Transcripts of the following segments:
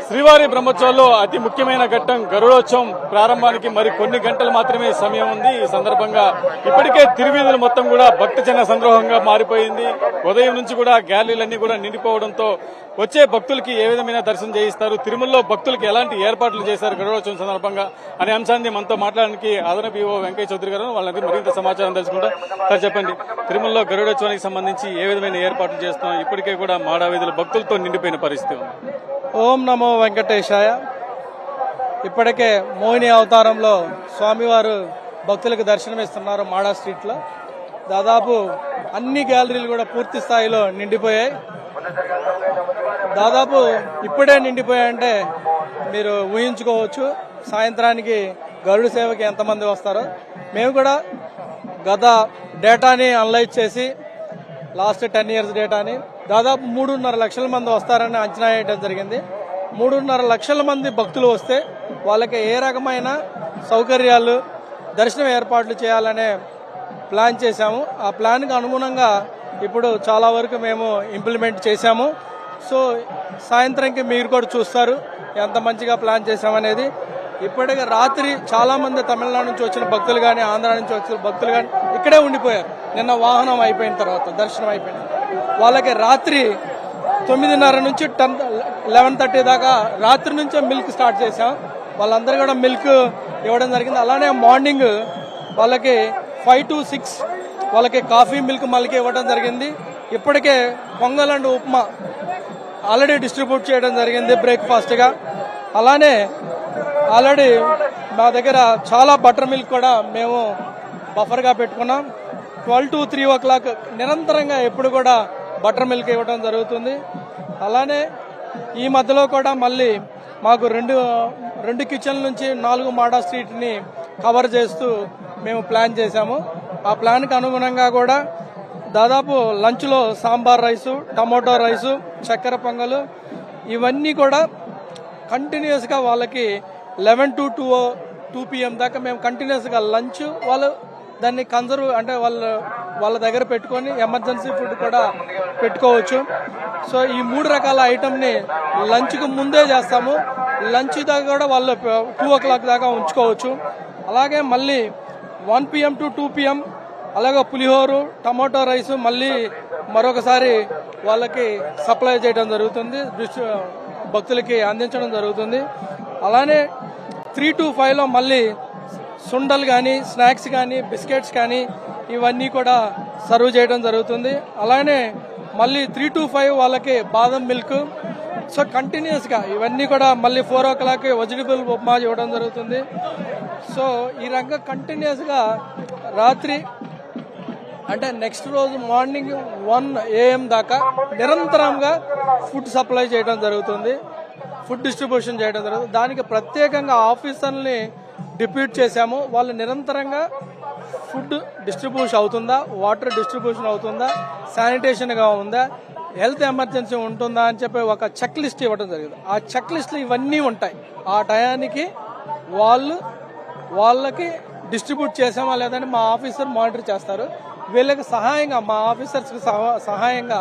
శ్రీవారి బ్రహ్మోత్సవాల్లో అతి ముఖ్యమైన ఘట్టం గరుడోత్సవం ప్రారంభానికి మరి కొన్ని గంటలు మాత్రమే సమయం ఉంది. ఈ సందర్భంగా ఇప్పటికే తిరువీధులు మొత్తం కూడా భక్తజన సంద్రోహంగా మారిపోయింది. ఉదయం నుంచి కూడా గ్యాలరీలన్నీ కూడా నిండిపోవడంతో వచ్చే భక్తులకి ఏ విధమైన దర్శనం చేయిస్తారు, తిరుమలలో భక్తులకి ఎలాంటి ఏర్పాట్లు చేశారు గరుడోత్సవం సందర్భంగా అనే అంశాన్ని మనతో మాట్లాడడానికి అదనపు ఈవో వెంకయ్య చౌదరి గారు వాళ్ళకి మరింత సమాచారం తెలుసుకుంటాం. సార్ చెప్పండి, తిరుమలలో గరుడోత్సవానికి సంబంధించి ఏ విధమైన ఏర్పాట్లు చేస్తున్నాం? ఇప్పటికే కూడా మాడావీధులు భక్తులతో నిండిపోయిన పరిస్థితి ఉంది. ఓం నమో వెంకటేశాయ. ఇప్పటికే మోహిని అవతారంలో స్వామివారు భక్తులకు దర్శనమిస్తున్నారు. మాడా స్ట్రీట్లో దాదాపు అన్ని గ్యాలరీలు కూడా పూర్తి స్థాయిలో నిండిపోయాయి. దాదాపు ఇప్పుడే నిండిపోయాయంటే మీరు ఊహించుకోవచ్చు సాయంత్రానికి గరుడు సేవకి ఎంతమంది వస్తారో. మేము కూడా గత డేటాని అనలైజ్ చేసి లాస్ట్ 10 years డేటాని దాదాపు 3.5 లక్షల మంది వస్తారని అంచనా వేయడం జరిగింది. 3.5 లక్షల మంది భక్తులు వస్తే వాళ్ళకి ఏ రకమైన సౌకర్యాలు దర్శనం ఏర్పాట్లు చేయాలనే ప్లాన్ చేశాము. ఆ ప్లాన్కి అనుగుణంగా ఇప్పుడు చాలా వరకు మేము ఇంప్లిమెంట్ చేశాము. సో సాయంత్రంకి మీరు కూడా చూస్తారు ఎంత మంచిగా ప్లాన్ చేశామనేది. ఇప్పటికే రాత్రి చాలా మంది తమిళనాడు నుంచి వచ్చిన భక్తులు కానీ ఆంధ్ర నుంచి వచ్చిన భక్తులు కానీ ఇక్కడే ఉండిపోయారు. నిన్న వాహనం అయిపోయిన తర్వాత దర్శనం అయిపోయిన వాళ్ళకి రాత్రి 9:30 నుంచి 11:30 దాకా రాత్రి నుంచే మిల్క్ స్టార్ట్ చేశాం. వాళ్ళందరూ కూడా మిల్క్ ఇవ్వడం జరిగింది. అలానే మార్నింగ్ వాళ్ళకి 5 to 6 వాళ్ళకి కాఫీ మిల్క్ మళ్ళీ ఇవ్వడం జరిగింది. ఇప్పటికే pongal and upma already distribute చేయడం జరిగింది బ్రేక్ఫాస్ట్గా. అలానే ఆల్రెడీ మా దగ్గర చాలా బటర్ మిల్క్ కూడా మేము బఫర్గా పెట్టుకున్నాం. 12 to 3 o'clock నిరంతరంగా ఎప్పుడు కూడా బటర్ మిల్క్ ఇవ్వడం జరుగుతుంది. అలానే ఈ మధ్యలో కూడా మళ్ళీ మాకు రెండు కిచెన్ల నుంచి 4 మాడా స్ట్రీట్ని కవర్ చేస్తూ మేము ప్లాన్ చేశాము. ఆ ప్లాన్కి అనుగుణంగా కూడా దాదాపు లంచ్లో సాంబార్ రైసు, టమోటో రైసు, చక్కెర పొంగలు ఇవన్నీ కూడా కంటిన్యూస్గా వాళ్ళకి 11 to 2 PM దాకా మేము కంటిన్యూస్గా లంచ్ వాళ్ళు దాన్ని కన్సర్వ్ అంటే వాళ్ళ దగ్గర పెట్టుకొని ఎమర్జెన్సీ ఫుడ్ కూడా పెట్టుకోవచ్చు. సో ఈ 3 రకాల ఐటమ్ని లంచ్కు ముందే చేస్తాము. లంచ్ దాకా కూడా వాళ్ళు 2 o'clock దాకా ఉంచుకోవచ్చు. అలాగే మళ్ళీ 1 PM to 2 PM అలాగే పులిహోరు, టమాటో రైస్ మళ్ళీ మరొకసారి వాళ్ళకి సప్లై చేయడం జరుగుతుంది, భక్తులకి అందించడం జరుగుతుంది. అలానే 3 to 5లో మళ్ళీ సుండలు కానీ స్నాక్స్ కానీ బిస్కెట్స్ కానీ ఇవన్నీ కూడా సర్వ్ చేయడం జరుగుతుంది. అలానే మళ్ళీ 3 to 5 వాళ్ళకి బాదం మిల్క్. సో కంటిన్యూస్గా ఇవన్నీ కూడా మళ్ళీ 4 o'clock వెజిటబుల్ ఉప్మా ఇవ్వడం జరుగుతుంది. సో ఈ రంగం కంటిన్యూస్గా రాత్రి అంటే నెక్స్ట్ రోజు మార్నింగ్ 1 AM దాకా నిరంతరంగా ఫుడ్ సప్లై చేయడం జరుగుతుంది, ఫుడ్ డిస్ట్రిబ్యూషన్ చేయడం జరుగుతుంది. దానికి ప్రత్యేకంగా ఆఫీసర్ని డిప్యూట్ చేశాము. వాళ్ళు నిరంతరంగా ఫుడ్ డిస్ట్రిబ్యూషన్ అవుతుందా, వాటర్ డిస్ట్రిబ్యూషన్ అవుతుందా, శానిటేషన్గా ఉందా, హెల్త్ ఎమర్జెన్సీ ఉంటుందా అని చెప్పి ఒక చెక్ లిస్ట్ ఇవ్వడం జరిగింది. ఆ చెక్ లిస్టులు ఇవన్నీ ఉంటాయి. ఆ టయానికి వాళ్ళకి డిస్ట్రిబ్యూట్ చేసామా లేదని మా ఆఫీసర్ మానిటర్ చేస్తారు. వీళ్ళకి సహాయంగా మా ఆఫీసర్స్కి సహాయంగా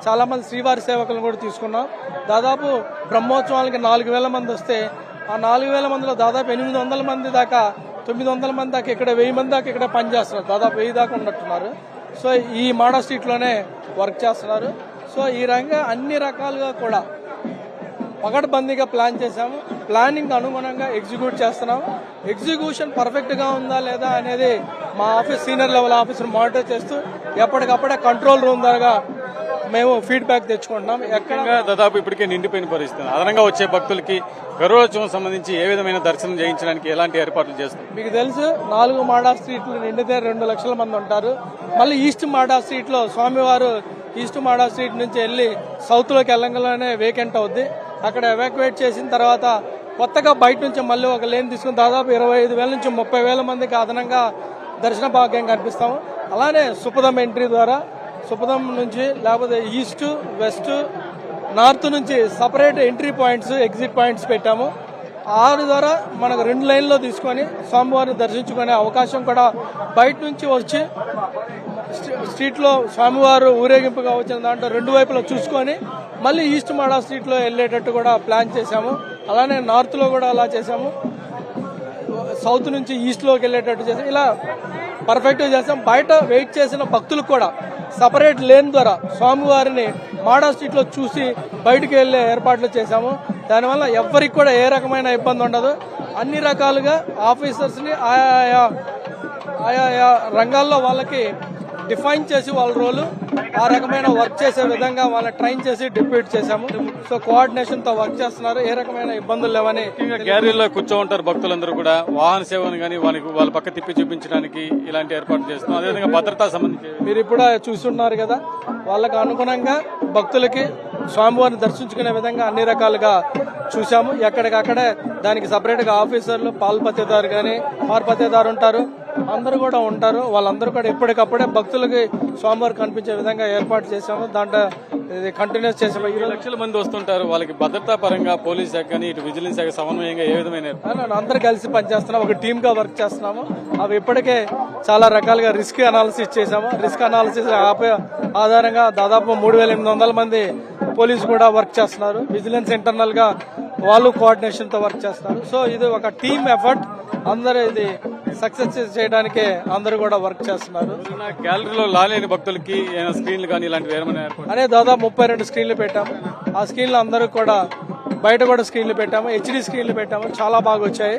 చాలా మంది శ్రీవారి సేవకులను కూడా తీసుకున్నాం. దాదాపు బ్రహ్మోత్సవాలకి 4,000 మంది వస్తే ఆ 4,000 మందిలో దాదాపు 800 మంది దాకా 900 మంది దాకా ఇక్కడ 1000 మంది దాకా ఇక్కడ పనిచేస్తున్నారు. దాదాపు 1000 దాకా ఉన్నట్టున్నారు. సో ఈ మాడా స్ట్రీట్లోనే వర్క్ చేస్తున్నారు. సో ఈ రంగా అన్ని రకాలుగా కూడా పకడ్బందీగా ప్లాన్ చేశాము. ప్లానింగ్ అనుగుణంగా ఎగ్జిక్యూట్ చేస్తున్నాము. ఎగ్జిక్యూషన్ పర్ఫెక్ట్గా ఉందా లేదా అనేది మా office senior level officer monitor చేస్తూ ఎప్పటికప్పుడే కంట్రోల్ రూమ్ ద్వారా మేము ఫీడ్బ్యాక్ తెచ్చుకుంటున్నాం. ఎక్కడ దాదాపు ఇప్పటికే నిండిపోయిన పరిస్థితి. అదనంగా వచ్చే భక్తులకి గరుడోత్సవం సంబంధించి ఏ విధమైన దర్శనం చేయించడానికి ఎలాంటి ఏర్పాట్లు చేస్తారు? మీకు తెలుసు 4 మాడా స్ట్రీట్లు నిండితే 2 లక్షల మంది ఉంటారు. మళ్ళీ ఈస్ట్ మాడా స్ట్రీట్లో స్వామివారు ఈస్ట్ మాడా స్ట్రీట్ నుంచి వెళ్ళి సౌత్లోకి వెళ్ళంగానే వేకెంట్ అవుద్ది. అక్కడ ఎవాక్యువేట్ చేసిన తర్వాత కొత్తగా బయట నుంచి మళ్ళీ ఒక లేన్ తీసుకుని దాదాపు 25,000 నుంచి 30,000 మందికి అదనంగా దర్శన భాగ్యం కనిపిస్తాము. అలానే సుపదం ఎంట్రీ ద్వారా సుపదం నుంచి లేకపోతే ఈస్ట్, వెస్ట్, నార్త్ నుంచి separate entry points, exit points పెట్టాము. 6 ద్వారా మనకు 2 లైన్లో తీసుకొని స్వామివారిని దర్శించుకునే అవకాశం కూడా బయట నుంచి వచ్చి స్ట్రీట్లో స్వామివారు ఊరేగింపుగా వచ్చిన దాంట్లో 2 వైపులా చూసుకొని మళ్ళీ ఈస్ట్ మాడా స్ట్రీట్ లో వెళ్లేటట్టు కూడా ప్లాన్ చేశాము. అలానే నార్త్ లో కూడా అలా చేశాము. సౌత్ నుంచి ఈస్ట్ లోకి వెళ్లేటట్టు చేసాం. ఇలా పర్ఫెక్ట్ గా చేసాం. బయట వెయిట్ చేసిన భక్తులకు కూడా సపరేట్ లేన్ ద్వారా స్వామివారిని మాడా స్ట్రీట్ లో చూసి బయటికి వెళ్లే ఏర్పాట్లు చేశాము. దానివల్ల ఎవ్వరికి కూడా ఏ రకమైన ఇబ్బంది ఉండదు. అన్ని రకాలుగా ఆఫీసర్స్ ని ఆయా రంగాల్లో వాళ్ళకి డిఫైన్ చేసి వాళ్ళ రోలు ఆ రకమైన వర్క్ చేసే విధంగా వాళ్ళని ట్రైన్ చేసి డిప్యూట్ చేశాము. సో కోఆర్డినేషన్ తో వర్క్ చేస్తున్నారు. ఏ రకమైన ఇబ్బందులు లేవని. గ్యాలరీలో కూర్చో ఉంటారు భక్తులందరూ కూడా. వాహన సేవను కానీ వాళ్ళ పక్క తిప్పి చూపించడానికి ఇలాంటి ఏర్పాట్లు చేస్తున్నాం. అదేవిధంగా భద్రతా సంబంధించి మీరు ఇప్పుడు చూస్తున్నారు కదా, వాళ్ళకు అనుగుణంగా భక్తులకి స్వామివారిని దర్శించుకునే విధంగా అన్ని రకాలుగా చూశాము. ఎక్కడికక్కడే దానికి సపరేట్ గా ఆఫీసర్లు, పాల్పతేదారు గాని పార్పతేదారు ఉంటారు, అందరూ కూడా ఉంటారు. వాళ్ళందరూ కూడా ఎప్పటికప్పుడే భక్తులకి స్వామివారు కనిపించే విధంగా ఏర్పాటు చేశాము. దాంట్లో ఇది కంటిన్యూస్ చేసాము. 2 లక్షల మంది వస్తుంటారు. వాళ్ళకి భద్రతా పరంగా పోలీస్ శాఖ కానీ ఇటు విజిలెన్స్ శాఖ సమన్వయంగా ఏ విధమైన అందరూ కలిసి పనిచేస్తున్నాం. ఒక టీమ్ గా వర్క్ చేస్తున్నాము. అవి ఇప్పటికే చాలా రకాలుగా రిస్క్ అనాలిసిస్ చేశాము. రిస్క్ అనాలిసిస్ ఆధారంగా దాదాపు 3,800 మంది పోలీసు కూడా వర్క్ చేస్తున్నారు. విజిలెన్స్ ఇంటర్నల్ గా వాళ్ళు కోఆర్డినేషన్ తో వర్క్ చేస్తారు. సో ఇది ఒక టీమ్ ఎఫర్ట్. అందరూ ఇది సక్సెస్ చేయడానికి అందరూ కూడా వర్క్ చేస్తున్నారు. గ్యాలరీలో లాలేని భక్తులకి స్క్రీన్లు కానీ ఇలాంటి అనే దాదాపు 32 స్క్రీన్లు పెట్టాము. ఆ స్క్రీన్లు అందరూ కూడా బయట కూడా స్క్రీన్లు పెట్టాము. హెచ్డి స్క్రీన్లు పెట్టాము. చాలా బాగా వచ్చాయి.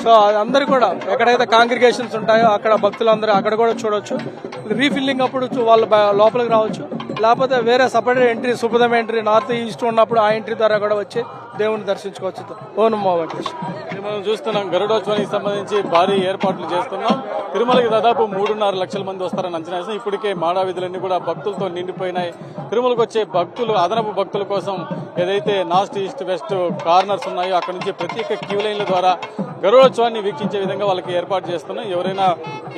సో అందరూ కూడా ఎక్కడైతే కాంగ్రిగేషన్స్ ఉంటాయో అక్కడ భక్తులందరూ అక్కడ కూడా చూడొచ్చు. రీఫిల్లింగ్ అప్పుడు వాళ్ళు లోపలికి రావచ్చు. లేకపోతే వేరే separate entry, సుపదం entry north east ఉన్నప్పుడు ఆ ఎంట్రీ ద్వారా కూడా వచ్చి దేవుని దర్శించుకోవచ్చు. ఓం నమో వెంకటేశ్వర. మనం చూస్తున్నాం గరుడోత్సవానికి సంబంధించి భారీ ఏర్పాట్లు చేస్తున్నాం. తిరుమలకి దాదాపు 3.5 లక్షల మంది వస్తారని అంచనా వేస్తాం. ఇప్పటికే మాడా వీధులన్నీ కూడా భక్తులతో నిండిపోయినాయి. తిరుమలకు వచ్చే భక్తులు, అదనపు భక్తుల కోసం ఏదైతే నార్త్ ఈస్ట్ వెస్ట్ కార్నర్స్ ఉన్నాయో అక్కడ నుంచి ప్రత్యేక క్యూ లైన్ల ద్వారా గరుడోత్సవాన్ని వీక్షించే విధంగా వాళ్ళకి ఏర్పాటు చేస్తున్నాం. ఎవరైనా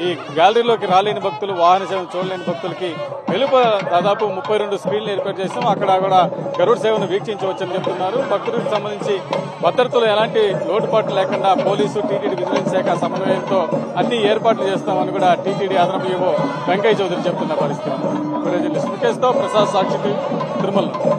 ఈ గ్యాలరీలోకి రాలేని భక్తులు, వాహన సేవను చూడలేని భక్తులకి వెలుపల దాదాపు 32 స్క్రీన్లు ఏర్పాటు చేస్తాం. అక్కడ కూడా గరుడ సేవను వీక్షించవచ్చని చెప్తున్నారు. భక్తులకు సంబంధించి భద్రతలో ఎలాంటి లోటుపాట్లు లేకుండా పోలీసు, టీటీడీ, విజిలెన్స్ శాఖ సమన్వయంతో అన్ని ఏర్పాట్లు చేస్తామని కూడా టీటీడీ అదనపు ఈవో వెంకయ్య చౌదరి చెప్తున్న పరిస్థితి. ప్రసాద్ సాక్షి, తిరుమల.